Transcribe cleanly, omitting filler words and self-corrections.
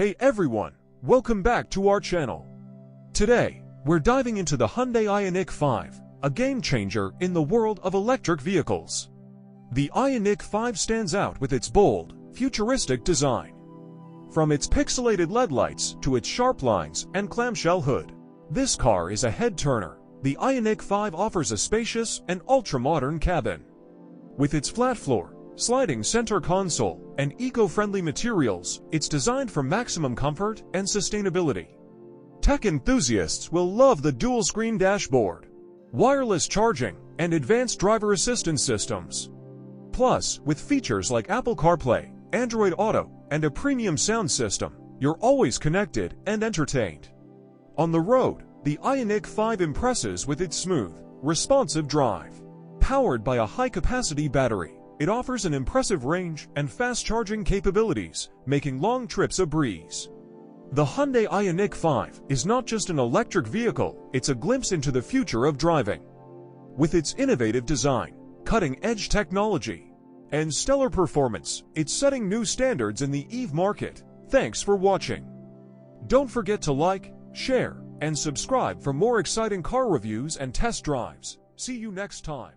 Hey everyone, welcome back to our channel. Today, we're diving into the Hyundai Ioniq 5, a game changer in the world of electric vehicles. The Ioniq 5 stands out with its bold, futuristic design. From its pixelated LED lights to its sharp lines and clamshell hood, this car is a head-turner. The Ioniq 5 offers a spacious and ultra-modern cabin. With its flat floor, sliding center console, and eco-friendly materials, it's designed for maximum comfort and sustainability. Tech enthusiasts will love the dual-screen dashboard, wireless charging, and advanced driver assistance systems. Plus, with features like Apple CarPlay, Android Auto, and a premium sound system, you're always connected and entertained. On the road, the Ioniq 5 impresses with its smooth, responsive drive. Powered by a high-capacity battery, it offers an impressive range and fast charging capabilities, making long trips a breeze. The Hyundai Ioniq 5 is not just an electric vehicle, it's a glimpse into the future of driving. With its innovative design, cutting-edge technology, and stellar performance, it's setting new standards in the EV market. Thanks for watching. Don't forget to like, share, and subscribe for more exciting car reviews and test drives. See you next time.